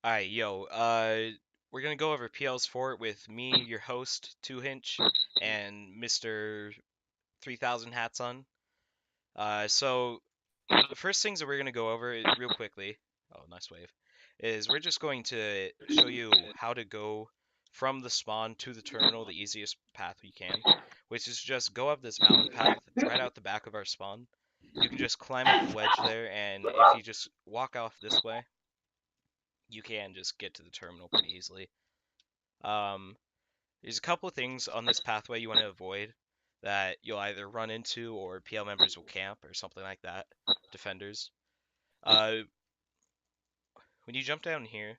Alright, yo, we're gonna go over PL's Fort with me, your host, 2Hinch, and Mr. 3000 Hats on. So the first things that we're gonna go over real quickly, oh, nice wave, is we're just going to show you how to go from the spawn to the terminal the easiest path we can, which is just go up this mountain path right out the back of our spawn. You can just climb up the wedge there, and if you just walk off this way, you can just get to the terminal pretty easily. Um, there's a couple of things on this pathway you want to avoid that you'll either run into or PL members will camp or something like that. Defenders. Uh, when you jump down here,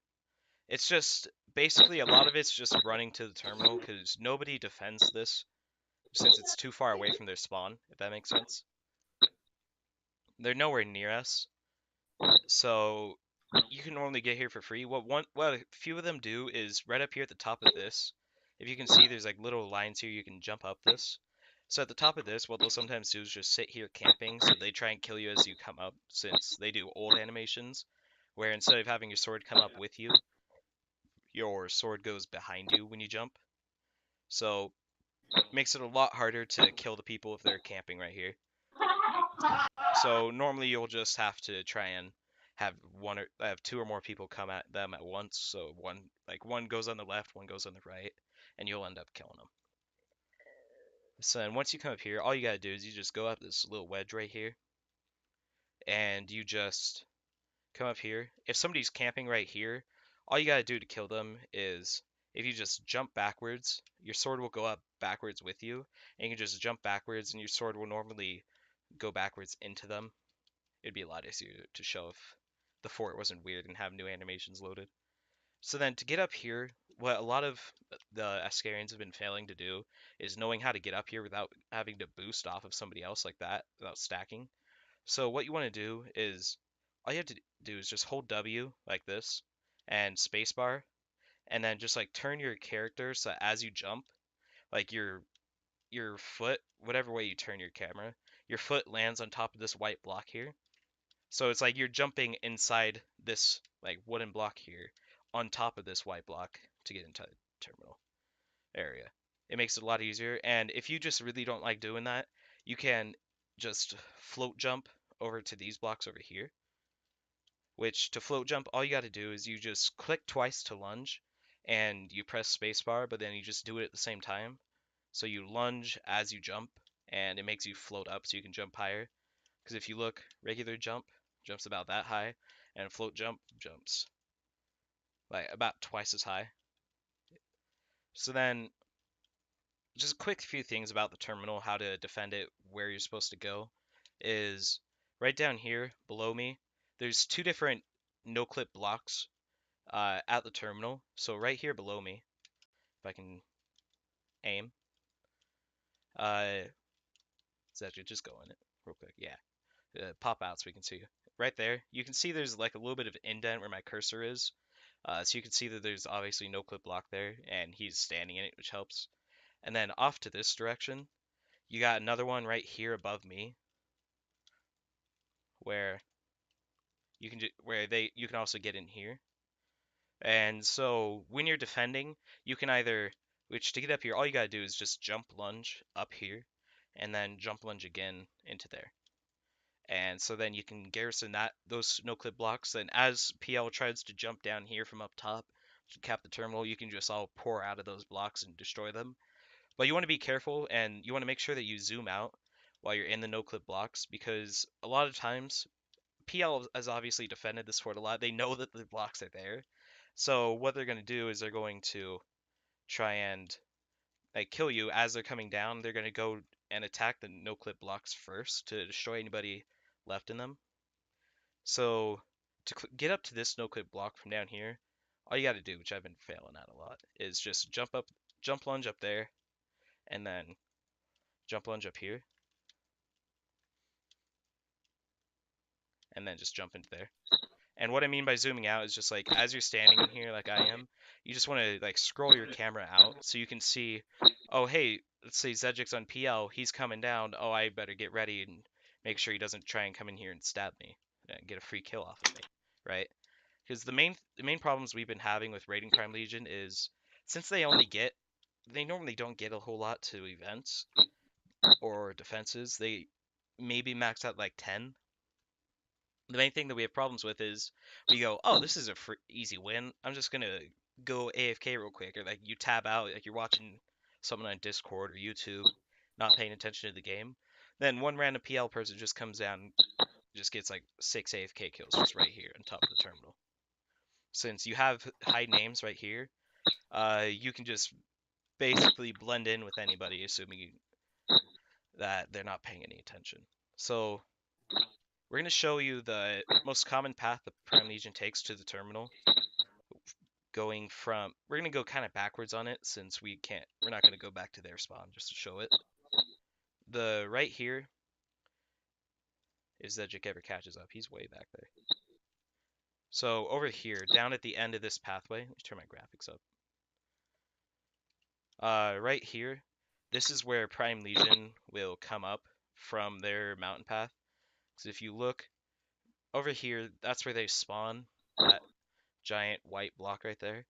it's just basically a lot of it's just running to the terminal because nobody defends this since it's too far away from their spawn, if that makes sense. They're nowhere near us, so you can normally get here for free. What a few of them do is right up here at the top of this. If you can see, there's like little lines here. You can jump up this. So at the top of this, what they'll sometimes do is just sit here camping. So they try and kill you as you come up, since they do old animations, where instead of having your sword come up with you, your sword goes behind you when you jump. So it makes it a lot harder to kill the people if they're camping right here. So normally you'll just have to try and have two or more people come at them at once. So one goes on the left, one goes on the right, and you'll end up killing them. So then once you come up here, all you gotta do is you just go up this little wedge right here, and you just come up here. If somebody's camping right here, all you gotta do to kill them is if you just jump backwards, your sword will go up backwards with you, and you can just jump backwards, and your sword will normally go backwards into them. It'd be a lot easier to show if the fort wasn't weird and have new animations loaded. So then to get up here, what a lot of the Ascarians have been failing to do is knowing how to get up here without having to boost off of somebody else like that, without stacking. So what you want to do is, all you have to do is just hold W like this, and spacebar, and then just like turn your character so that as you jump, like your foot, whatever way you turn your camera, your foot lands on top of this white block here. So it's like you're jumping inside this like wooden block here on top of this white block to get into the terminal area. It makes it a lot easier. And if you just really don't like doing that, you can just float jump over to these blocks over here. Which to float jump, all you got to do is you just click twice to lunge and you press spacebar, but then you just do it at the same time. So you lunge as you jump and it makes you float up so you can jump higher. Because if you look, regular jump jumps about that high, and float jump jumps like about twice as high. So then, just a quick few things about the terminal, how to defend it, where you're supposed to go, is right down here below me. There's two different no-clip blocks at the terminal. So right here below me, if I can aim, uh, is actually just go in it real quick. Yeah, pop out so we can see right there. You can see there's like a little bit of indent where my cursor is. So you can see that there's obviously no clip block there, and he's standing in it, which helps. And then off to this direction, you got another one right here above me, where you can also get in here. And so when you're defending, you can either, which to get up here, all you gotta do is just jump lunge up here, and then jump lunge again into there. And so then you can garrison those no clip blocks. And as PL tries to jump down here from up top to cap the terminal, you can just all pour out of those blocks and destroy them. But you want to be careful and you want to make sure that you zoom out while you're in the no clip blocks, because a lot of times PL has obviously defended this fort a lot. They know that the blocks are there. So what they're going to do is they're going to try and like kill you as they're coming down. They're going to go and attack the no clip blocks first to destroy anybody left in them. So to get up to this no clip block from down here, all you got to do, which I've been failing at a lot, is just jump lunge up there, and then jump lunge up here, and then just jump into there. And what I mean by zooming out is just like as you're standing in here like I am, you just want to like scroll your camera out so you can see, oh hey, let's say Zedjik's on PL, he's coming down, oh I better get ready and make sure he doesn't try and come in here and stab me and get a free kill off of me, right? Because the main problems we've been having with raiding Prime Legion is since they normally don't get a whole lot to events or defenses. They maybe max out like 10. The main thing that we have problems with is we go, oh, this is a easy win. I'm just gonna go AFK real quick, or like you tab out, like you're watching someone on Discord or YouTube, not paying attention to the game. Then one random PL person just comes down, just gets like 6 AFK kills just right here on top of the terminal. Since you have high names right here, you can just basically blend in with anybody, assuming that they're not paying any attention. So we're going to show you the most common path the Prime Legion takes to the terminal. We're going to go kind of backwards on it since we're not going to go back to their spawn just to show it. The right here is that Jake ever catches up. He's way back there. So over here, down at the end of this pathway, let me turn my graphics up. Right here, this is where Prime Legion will come up from their mountain path. So if you look over here, that's where they spawn, that giant white block right there.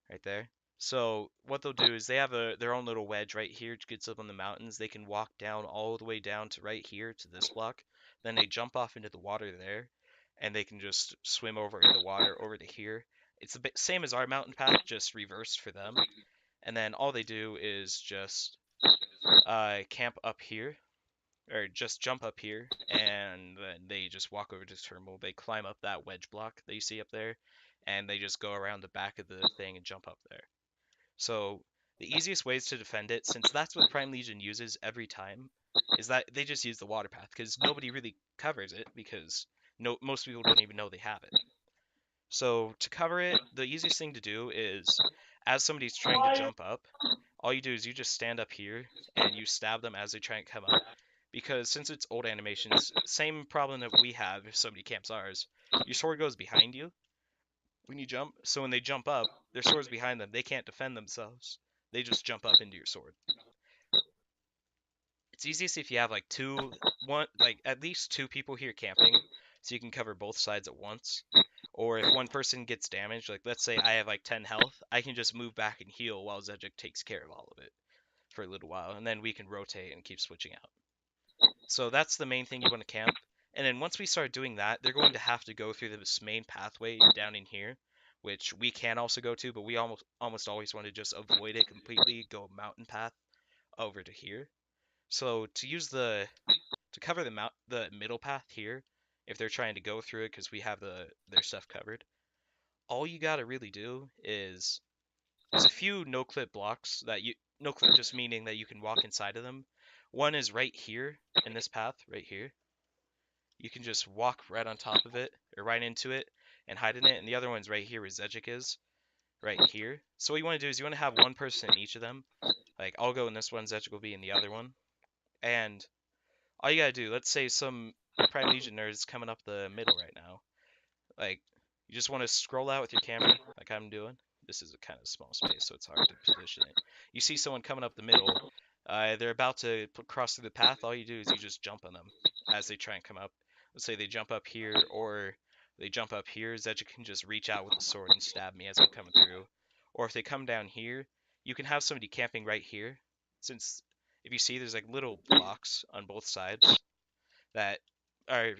Right there. So what they'll do is they have their own little wedge right here, which gets up on the mountains. They can walk down all the way down to right here to this block. Then they jump off into the water there, and they can just swim over in the water over to here. It's the same as our mountain path, just reversed for them. And then all they do is just camp up here, or just jump up here, and then they just walk over to the terminal. They climb up that wedge block that you see up there, and they just go around the back of the thing and jump up there. So the easiest ways to defend it, since that's what Prime Legion uses every time, is that they just use the water path, because nobody really covers it, because most people don't even know they have it. So to cover it, the easiest thing to do is, as somebody's trying to jump up, all you do is you just stand up here and you stab them as they try and come up. Because since it's old animations, same problem that we have if somebody camps ours, your sword goes behind you when you jump. So when they jump up, their sword's behind them. They can't defend themselves. They just jump up into your sword. It's easiest if you have like at least 2 people here camping, so you can cover both sides at once. Or if one person gets damaged, like let's say I have like 10 health, I can just move back and heal while Zedjik takes care of all of it for a little while, and then we can rotate and keep switching out. So that's the main thing you want to camp. And then once we start doing that, they're going to have to go through this main pathway down in here, which we can also go to, but we almost always want to just avoid it completely, go mountain path over to here. So to cover the middle path here, if they're trying to go through it because we have their stuff covered, all you gotta really do is there's a few no clip blocks no clip just meaning that you can walk inside of them. One is right here in this path right here. You can just walk right on top of it or right into it and hide in it, and the other one's right here where Zedjik is, right here. So what you want to do is you want to have one person in each of them. Like I'll go in this one, Zedjik will be in the other one, and all you gotta do, let's say some Prime Legion nerds coming up the middle right now. Like, you just want to scroll out with your camera, like I'm doing. This is a kind of small space, so it's hard to position it. You see someone coming up the middle. They're about to cross through the path. All you do is you just jump on them as they try and come up. Let's say they jump up here, or they jump up here. Zedja can just reach out with the sword and stab me as I'm coming through. Or if they come down here, you can have somebody camping right here. Since if you see, there's like little blocks on both sides that are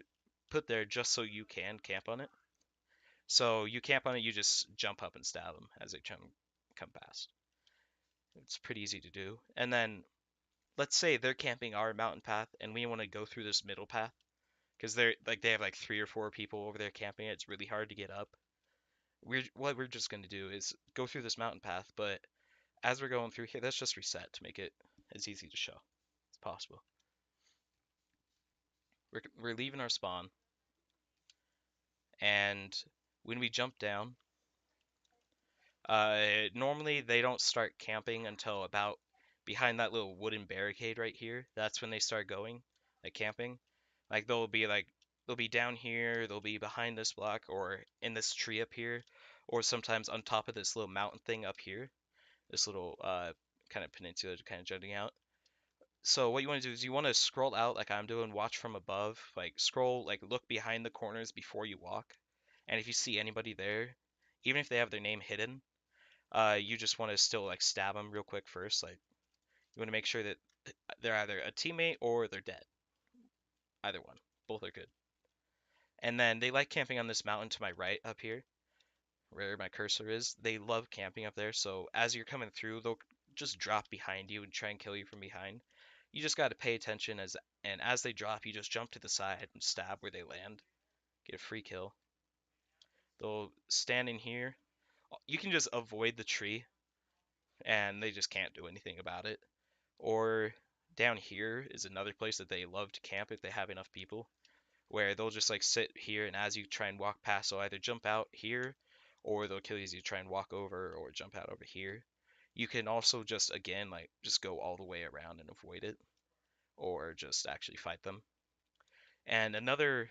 put there just so you can camp on it. So you camp on it, you just jump up and stab them as they come past. It's pretty easy to do. And then let's say they're camping our mountain path and we want to go through this middle path because they have like 3 or 4 people over there camping. It's really hard to get up. What we're just going to do is go through this mountain path, but as we're going through here, let's just reset to make it as easy to show as possible. We're leaving our spawn, and when we jump down, normally they don't start camping until about behind that little wooden barricade right here. That's when they start going, like camping. Like they'll be down here, they'll be behind this block or in this tree up here, or sometimes on top of this little mountain thing up here. This little kind of peninsula kind of jutting out. So what you want to do is you want to scroll out like I'm doing, watch from above, like scroll, like look behind the corners before you walk. And if you see anybody there, even if they have their name hidden, you just want to still like stab them real quick first. Like you want to make sure that they're either a teammate or they're dead. Either one, both are good. And then they like camping on this mountain to my right up here, where my cursor is. They love camping up there. So as you're coming through, they'll just drop behind you and try and kill you from behind. You just got to pay attention as they drop, you just jump to the side and stab where they land. Get a free kill. They'll stand in here. You can just avoid the tree and they just can't do anything about it. Or down here is another place that they love to camp if they have enough people, where they'll just like sit here and as you try and walk past, they'll either jump out here or they'll kill you as you try and walk over or jump out over here. You can also just again like just go all the way around and avoid it or just actually fight them. And another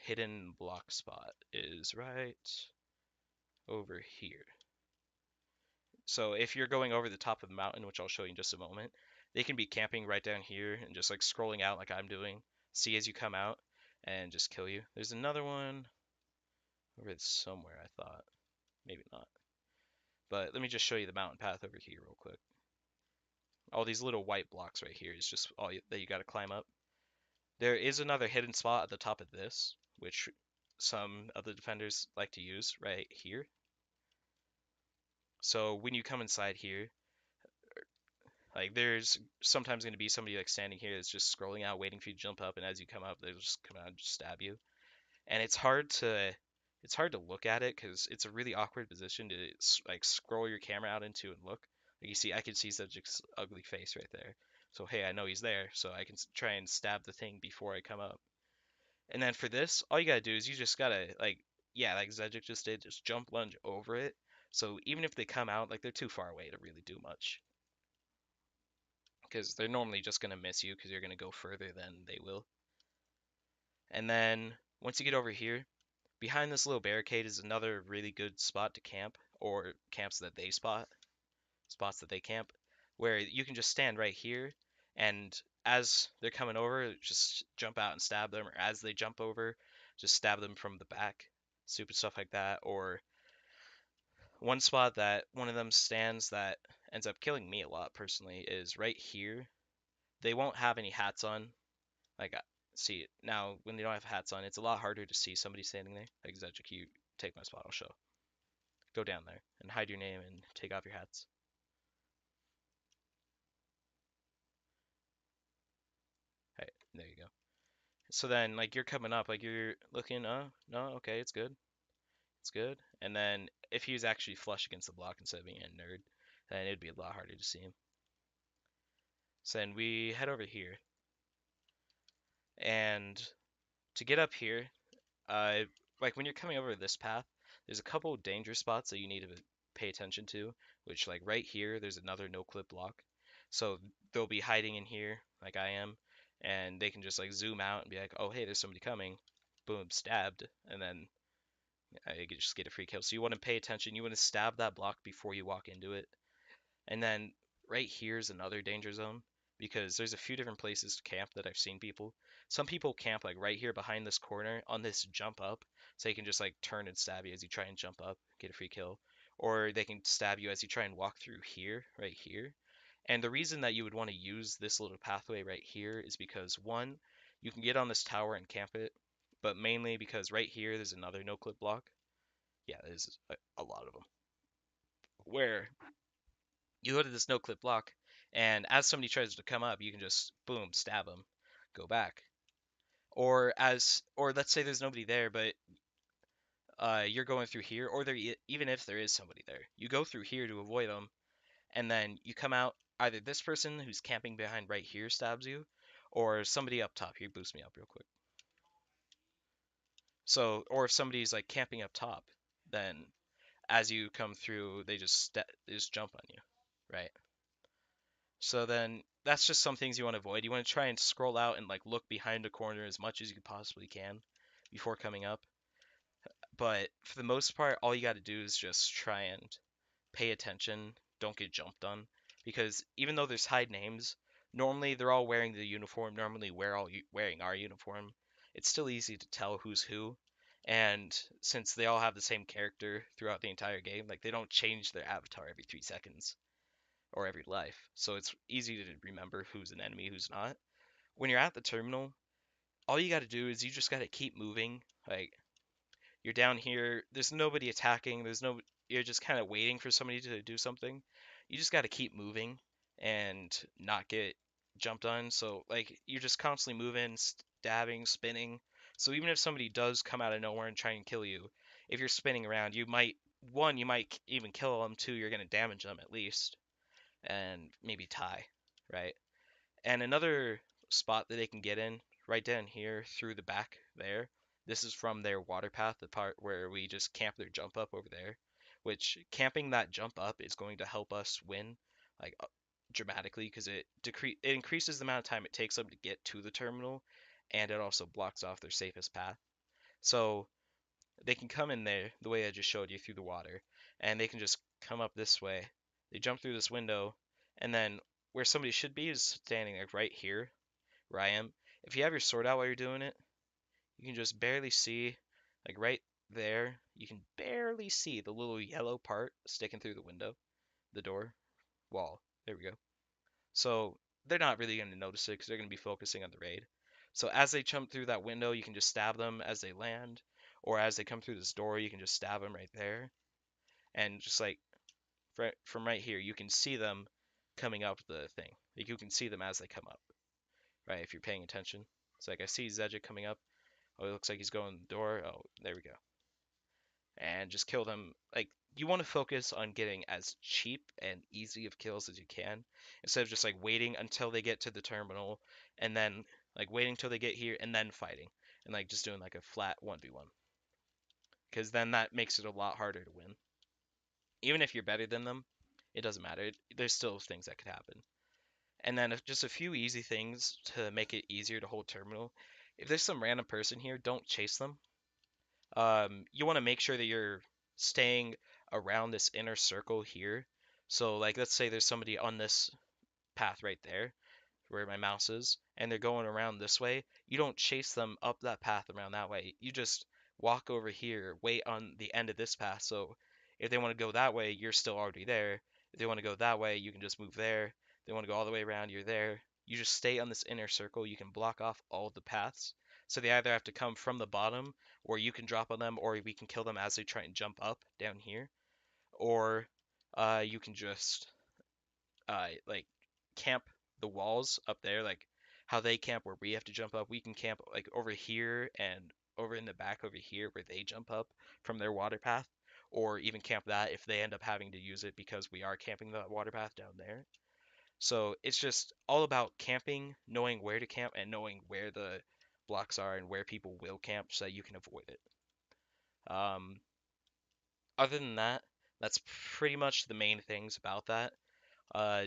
hidden block spot is right over here. So if you're going over the top of the mountain, which I'll show you in just a moment, they can be camping right down here and just like scrolling out like I'm doing. See as you come out and just kill you. There's another one over somewhere, I thought. Maybe not. But let me just show you the mountain path over here real quick. All these little white blocks right here is just all that you got to climb up. There is another hidden spot at the top of this, which some of the defenders like to use right here. So when you come inside here, like there's sometimes going to be somebody like standing here that's just scrolling out, waiting for you to jump up, and as you come up, they'll just come out and just stab you. And it's hard to look at it because it's a really awkward position to like scroll your camera out into and look. Like you see, I can see such an ugly face right there. So hey, I know he's there, so I can try and stab the thing before I come up. And then for this, all you gotta do is you just gotta like, yeah, like Zedric just did, just jump lunge over it. So even if they come out, like they're too far away to really do much, because they're normally just gonna miss you because you're gonna go further than they will. And then once you get over here, behind this little barricade is another really good spot to camp, or camps that they spots that they camp, where you can just stand right here, and as they're coming over, just jump out and stab them, or as they jump over, just stab them from the back. Stupid stuff like that. Or one spot that one of them stands that ends up killing me a lot personally is right here. They won't have any hats on. Like, see, now when they don't have hats on, it's a lot harder to see somebody standing there. Like, Zedric, you take my spot, I'll show. Go down there and hide your name and take off your hats. Right, there you go. So then, like, you're coming up, like, you're looking, no, okay, it's good. It's good. And then, if he was actually flush against the block instead of being a nerd, then it'd be a lot harder to see him. So then we head over here. And to get up here, uh, like when you're coming over this path, there's a couple danger spots that you need to pay attention to, which like right here, there's another no clip block. So they'll be hiding in here like I am, and they can just like zoom out and be like, oh, hey, there's somebody coming. Boom, stabbed, and then I just get a free kill. So you want to pay attention. You want to stab that block before you walk into it. And then right here is another danger zone because there's a few different places to camp that I've seen people. Some people camp like right here behind this corner on this jump up, so you can just like turn and stab you as you try and jump up, get a free kill. Or they can stab you as you try and walk through here, right here. And the reason that you would want to use this little pathway right here is because one, you can get on this tower and camp it, but mainly because right here there's another no clip block. Yeah, there's a lot of them. Where you go to this no clip block, and as somebody tries to come up, you can just boom, stab them, go back. Or let's say there's nobody there, but you're going through here, or even if there is somebody there, you go through here to avoid them, and then you come out. Either this person who's camping behind right here stabs you, or somebody up top here. Boost me up real quick. So, or if somebody's like camping up top, then as you come through, they just jump on you, right? So then that's just some things you want to avoid. You want to try and scroll out and like look behind a corner as much as you possibly can before coming up. But for the most part, all you got to do is just try and pay attention. Don't get jumped on because even though there's hide names, normally they're all wearing the uniform. Normally we're all wearing our uniform. It's still easy to tell who's who. And since they all have the same character throughout the entire game, like they don't change their avatar every 3 seconds or every life, so it's easy to remember who's an enemy, who's not. When you're at the terminal, all you got to do is you just got to keep moving. Like you're down here, there's nobody attacking, you're just kind of waiting for somebody to do something. You just got to keep moving and not get jumped on. So like you're just constantly moving, stabbing, spinning. So even if somebody does come out of nowhere and try and kill you, if you're spinning around, you might even kill them. Two, you're gonna damage them at least, and maybe tie, right? And another spot that they can get in, right down here through the back there. This is from their water path, the part where we just camp their jump up over there. Which camping that jump up is going to help us win, like dramatically, because it increases the amount of time it takes them to get to the terminal, and it also blocks off their safest path. So they can come in there the way I just showed you through the water, and they can just come up this way. They jump through this window, and then where somebody should be is standing like right here, where I am. If you have your sword out while you're doing it, you can just barely see, like right there, you can barely see the little yellow part sticking through the window, the door, wall. There we go. So they're not really going to notice it because they're going to be focusing on the raid. So as they jump through that window, you can just stab them as they land, or as they come through this door, you can just stab them right there. And just like from right here, you can see them coming up the thing. Like you can see them as they come up, right? If you're paying attention. It's like I see Zedge coming up. Oh, it looks like he's going the door. Oh, there we go. And just kill them. Like you want to focus on getting as cheap and easy of kills as you can, instead of just like waiting until they get to the terminal and then like waiting until they get here and then fighting and like just doing like a flat 1v1. Because then that makes it a lot harder to win. Even if you're better than them, it doesn't matter. There's still things that could happen. And then if just a few easy things to make it easier to hold terminal. If there's some random person here, don't chase them. You want to make sure that you're staying around this inner circle here. So like let's say there's somebody on this path right there where my mouse is, and they're going around this way. You don't chase them up that path around that way. You just walk over here, wait on the end of this path. So if they want to go that way, you're still already there. If they want to go that way, you can just move there. If they want to go all the way around, you're there. You just stay on this inner circle. You can block off all of the paths. So they either have to come from the bottom, or you can drop on them, or we can kill them as they try and jump up down here, or you can just like camp the walls up there, like how they camp where we have to jump up. We can camp like over here and over in the back over here where they jump up from their water path, or even camp that if they end up having to use it because we are camping the water path down there. So it's just all about camping, knowing where to camp, and knowing where the blocks are and where people will camp so that you can avoid it. Um, Other than that, that's pretty much the main things about that.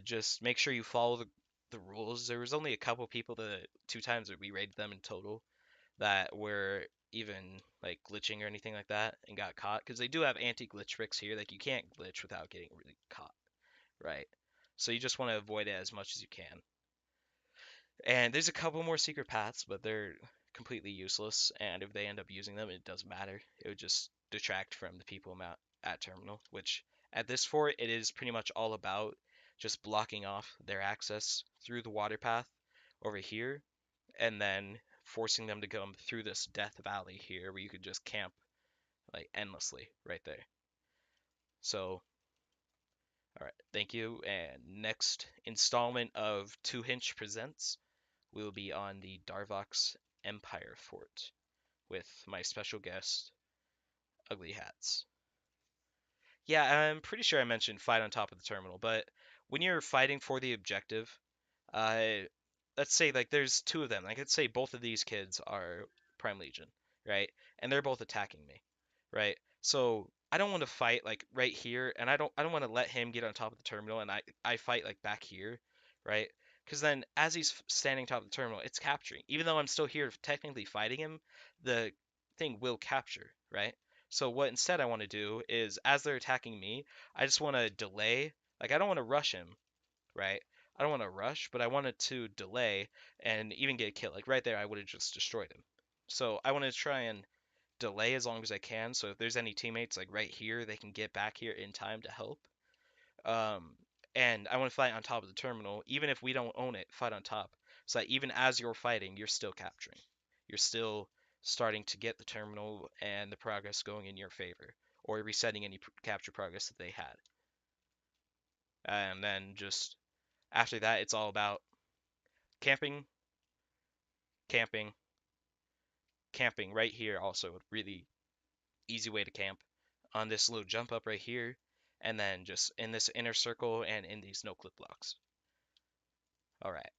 Just make sure you follow the rules. There was only a couple people the 2 times that we raided them in total that were even like glitching or anything like that and got caught because they do have anti-glitch tricks here. Like you can't glitch without getting really caught, right? So you just want to avoid it as much as you can. And there's a couple more secret paths, but they're completely useless. And if they end up using them, it doesn't matter. It would just detract from the people at terminal, which at this fort, it is pretty much all about just blocking off their access through the water path over here, and then forcing them to come through this death valley here where you could just camp like endlessly right there. So, all right, thank you. And next installment of 2Hinch Presents will be on the Darvox Empire Fort with my special guest, Ugly Hats. Yeah, I'm pretty sure I mentioned fight on top of the terminal, but when you're fighting for the objective, uh, let's say like there's two of them. Like let's say both of these kids are Prime Legion, right? And they're both attacking me, right? So I don't want to fight like right here, and I don't want to let him get on top of the terminal, and I fight like back here, right? Because then as he's standing top of the terminal, it's capturing. Even though I'm still here technically fighting him, the thing will capture, right? So what instead I want to do is as they're attacking me, I just want to delay. Like I don't want to rush him, right? I don't want to rush, but I wanted to delay and even get a kill. Like right there, I would have just destroyed him. So I want to try and delay as long as I can. So if there's any teammates like right here, they can get back here in time to help. Um, and I want to fight on top of the terminal, even if we don't own it, fight on top. So that even as you're fighting, you're still capturing. You're still starting to get the terminal and the progress going in your favor, or resetting any capture progress that they had. And then just after that, it's all about camping, camping, camping right here. Also, a really easy way to camp on this little jump up right here, and then just in this inner circle and in these no clip blocks. All right,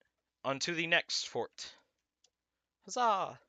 on to the next fort. Huzzah!